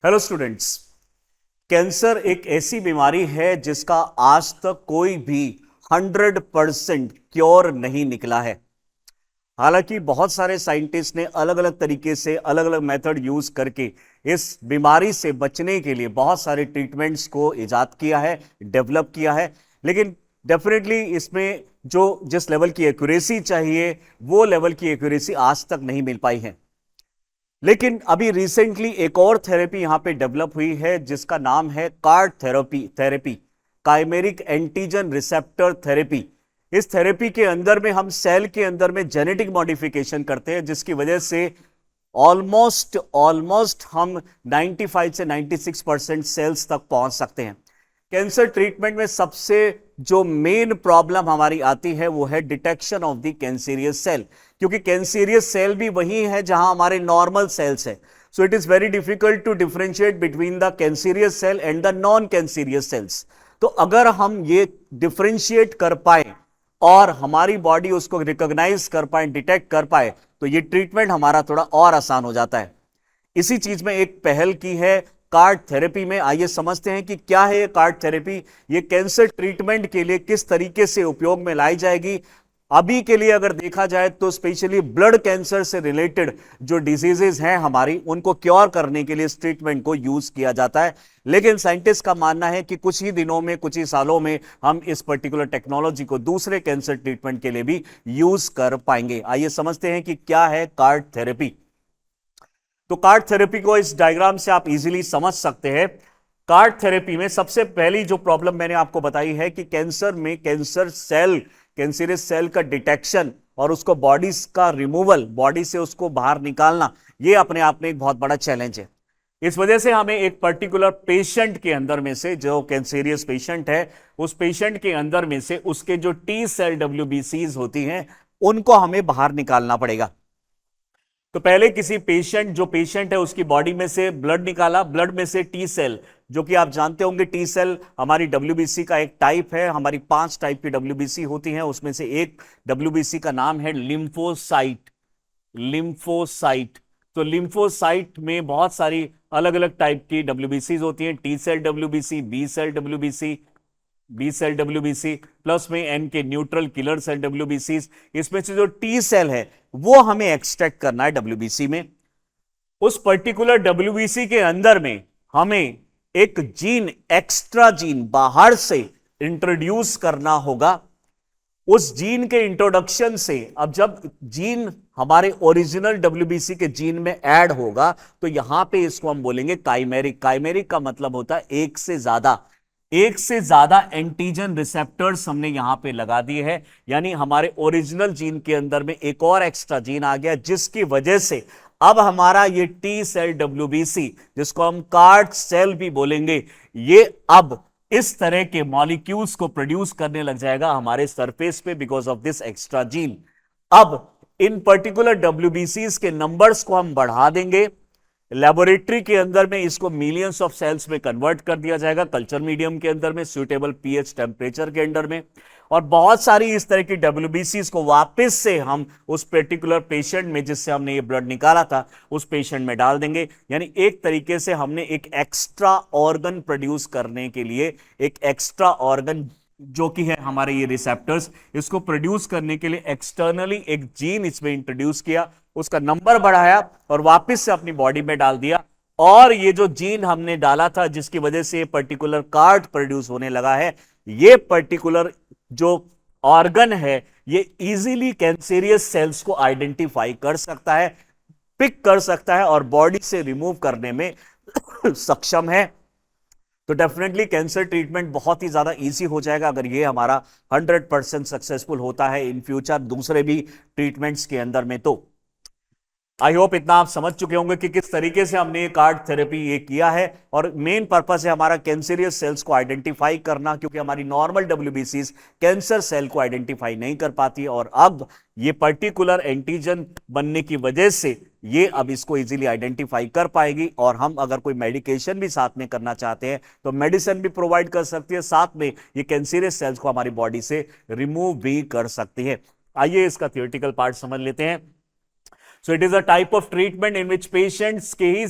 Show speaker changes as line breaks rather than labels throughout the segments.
Hello students. Cancer एक ऐसी बीमारी है जिसका आज तक कोई भी 100% क्योर नहीं निकला है। हालांकि बहुत सारे साइंटिस्ट ने अलग अलग तरीके से अलग अलग मेथड यूज करके इस बीमारी से बचने के लिए बहुत सारे ट्रीटमेंट्स को इजाद किया है, डेवलप किया है, लेकिन डेफिनेटली इसमें जो जिस लेवल की एक्यूरेसी चाहिए वो लेवल की एक्यूरेसी आज तक नहीं मिल पाई है। लेकिन अभी रिसेंटली एक और थेरेपी यहां पे डेवलप हुई है जिसका नाम है card therapy, chimeric antigen receptor therapy. इस थेरेपी के अंदर में हम सेल के अंदर में जेनेटिक मॉडिफिकेशन करते हैं जिसकी वजह से ऑलमोस्ट ऑलमोस्ट हम 95 से 96% सेल्स तक पहुंच सकते हैं। कैंसर ट्रीटमेंट में सबसे जो मेन प्रॉब्लम हमारी आती है वो है detection of the cancerous cell, क्योंकि कैंसरियस सेल भी वही है जहां हमारे नॉर्मल सेल्स है। So it is very difficult to differentiate between the cancerous cell and the non cancerous cells. तो अगर हम ये डिफरेंशिएट कर पाए और हमारी बॉडी उसको रिकॉग्नाइज कर पाए, डिटेक्ट कर पाए, तो ये ट्रीटमेंट हमारा थोड़ा और आसान हो जाता है। इसी चीज में एक पहल की है कार्ड थेरेपी में। आइए समझते हैं कि क्या है ये कार्ड थेरेपी, ये कैंसर ट्रीटमेंट के लिए किस तरीके से उपयोग में लाई जाएगी। अभी के लिए अगर देखा जाए तो स्पेशली ब्लड कैंसर से रिलेटेड जो डिजीजेस हैं हमारी, उनको क्योर करने के लिए इस ट्रीटमेंट को यूज किया जाता है। लेकिन साइंटिस्ट का मानना है कि कुछ ही दिनों में, कुछ ही सालों में हम इस पर्टिकुलर टेक्नोलॉजी को दूसरे कैंसर ट्रीटमेंट के लिए भी यूज कर पाएंगे। आइए समझते हैं कि क्या है कार्ड थेरेपी। तो कार्ड थेरेपी को इस डायग्राम से आप इजीली समझ सकते हैं। कार्ड थेरेपी में सबसे पहली जो प्रॉब्लम मैंने आपको बताई है कि कैंसर में कैंसरस सेल का डिटेक्शन और उसको बॉडी का रिमूवल, बॉडी से उसको बाहर निकालना, यह अपने आप में एक बहुत बड़ा चैलेंज है। इस वजह से हमें एक पर्टिकुलर पेशेंट के अंदर में से, जो कैंसरियस पेशेंट है, उस पेशेंट के अंदर में से उसके जो टी सेल WBCs होती हैं उनको हमें बाहर निकालना पड़ेगा। तो पहले किसी जो पेशेंट है उसकी बॉडी में से ब्लड निकाला, ब्लड में से टी सेल, जो कि आप जानते होंगे टी सेल हमारी WBC का एक टाइप है। हमारी 5 टाइप की WBC होती हैं, उसमें से एक WBC का नाम है लिम्फोसाइट। तो लिम्फोसाइट में बहुत सारी अलग अलग टाइप की WBCs होती हैं, T cell WBC, B cell WBC, plus में N K neutral killer cell WBC। इसमें से जो टी सेल है वो हमें एक्सट्रैक्ट करना है WBC में। उस पर्टिकुलर WBC के अंदर में हमें एक जीन, एक्स्ट्रा जीन बाहर से इंट्रोड्यूस करना होगा। उस जीन के इंट्रोडक्शन से, अब जब जीन हमारे ओरिजिनल WBC के जीन में ऐड होगा तो यहां पे इसको हम बोलेंगे काइमेरिक। काइमेरिक का मतलब होता है एक से ज्यादा एंटीजन रिसेप्टर्स हमने यहां पे लगा दिए हैं, यानी हमारे ओरिजिनल जीन के अंदर में एक और एक्स्ट्रा जीन आ गया, जिसकी वजह से अब हमारा ये टी सेल WBC, जिसको हम कार्ड सेल भी बोलेंगे, ये अब इस तरह के मॉलिक्यूल्स को प्रोड्यूस करने लग जाएगा हमारे सरफेस पे because of this extra gene. अब इन पर्टिकुलर WBCs के नंबर्स को हम बढ़ा देंगे। लेबोरेटरी के अंदर में इसको मिलियंस ऑफ सेल्स में कन्वर्ट कर दिया जाएगा, कल्चर मीडियम के अंदर में, सुटेबल pH टेम्परेचर के अंदर में, और बहुत सारी इस तरह की WBCs को वापस से हम उस पर्टिकुलर पेशेंट में, जिससे हमने ये ब्लड निकाला था, उस पेशेंट में डाल देंगे। यानी एक तरीके से हमने एक एक्स्ट्रा ऑर्गन प्रोड्यूस करने के लिए, एक एक्स्ट्रा ऑर्गन जो कि है हमारे ये रिसेप्टर्स, इसको प्रोड्यूस करने के लिए एक्सटर्नली एक जीन इसमें इंट्रोड्यूस किया, उसका नंबर बढ़ाया और वापस से अपनी बॉडी में डाल दिया। और ये जो जीन हमने डाला था जिसकी वजह से ये पर्टिकुलर कार्ड प्रोड्यूस होने लगा है, ये पर्टिकुलर जो ऑर्गन है ये इजीली कैंसरियस सेल्स को आइडेंटिफाई कर सकता है, पिक कर सकता है और बॉडी से रिमूव करने में सक्षम है। तो डेफिनेटली कैंसर ट्रीटमेंट बहुत ही ज्यादा इजी हो जाएगा अगर ये हमारा 100% सक्सेसफुल होता है इन फ्यूचर दूसरे भी ट्रीटमेंट्स के अंदर में। तो आई होप इतना आप समझ चुके होंगे कि किस तरीके से हमने ये कार्ड थेरेपी ये किया है, और मेन पर्पस है हमारा कैंसरियस सेल्स को आइडेंटिफाई करना, क्योंकि हमारी नॉर्मल WBCs कैंसर सेल को आइडेंटिफाई नहीं कर पाती, और अब ये पर्टिकुलर एंटीजन बनने की वजह से ये अब इसको इजीली आइडेंटिफाई कर पाएगी। और हम अगर कोई मेडिकेशन भी साथ में करना चाहते हैं तो मेडिसिन भी प्रोवाइड कर सकती है, साथ में ये कैंसरियस सेल्स को हमारी बॉडी से रिमूव भी कर सकती है। आइए इसका थियोरेटिकल पार्ट समझ लेते हैं। So it is a type of treatment in which patients के ही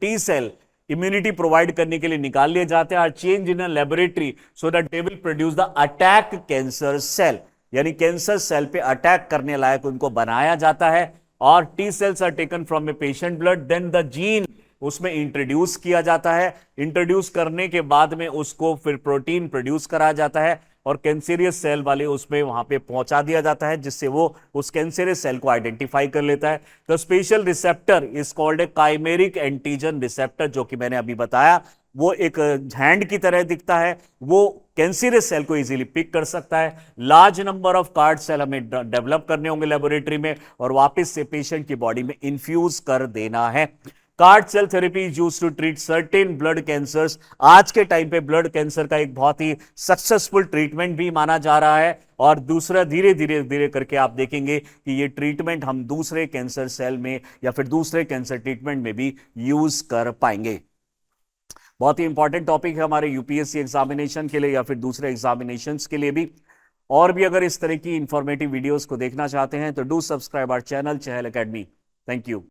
T cell इम्यूनिटी प्रोवाइड करने के लिए निकाल लिए जाते हैं, are change in a laboratory so that they will produce the attack cancer cell, यानी कैंसर सेल पे अटैक करने लायक उनको बनाया जाता है। और T cells are taken from a patient blood, then the gene उसमें इंट्रोड्यूस किया जाता है। इंट्रोड्यूस करने के बाद में उसको फिर प्रोटीन प्रोड्यूस कराया जाता है और कैंसरियस सेल वाले उसमें वहां पे पहुंचा दिया जाता है, जिससे वो उस कैंसरियस सेल को आइडेंटिफाई कर लेता है। The special receptor is called a chimeric antigen receptor, जो कि मैंने अभी बताया, वो एक हैंड की तरह दिखता है, वो कैंसरियस सेल को इजीली पिक कर सकता है। Large number of card cell हमें डेवलप करने होंगे लेबोरेटरी में और वापस से पेशेंट की बॉडी में इन्फ्यूज कर देना है। Card cell therapy is used to treat certain blood cancers. आज के टाइम पे ब्लड कैंसर का एक बहुत ही सक्सेसफुल ट्रीटमेंट भी माना जा रहा है और दूसरा धीरे धीरे धीरे करके आप देखेंगे कि ये ट्रीटमेंट हम दूसरे कैंसर सेल में या फिर दूसरे कैंसर ट्रीटमेंट में भी यूज कर पाएंगे। बहुत ही इंपॉर्टेंट टॉपिक है हमारे यूपीएससी एग्जामिनेशन के लिए या फिर दूसरे एग्जामिनेशंस के लिए भी। और भी अगर इस तरह की इंफॉर्मेटिव वीडियोस को देखना चाहते हैं तो do subscribe our channel Chahal Academy. Thank you.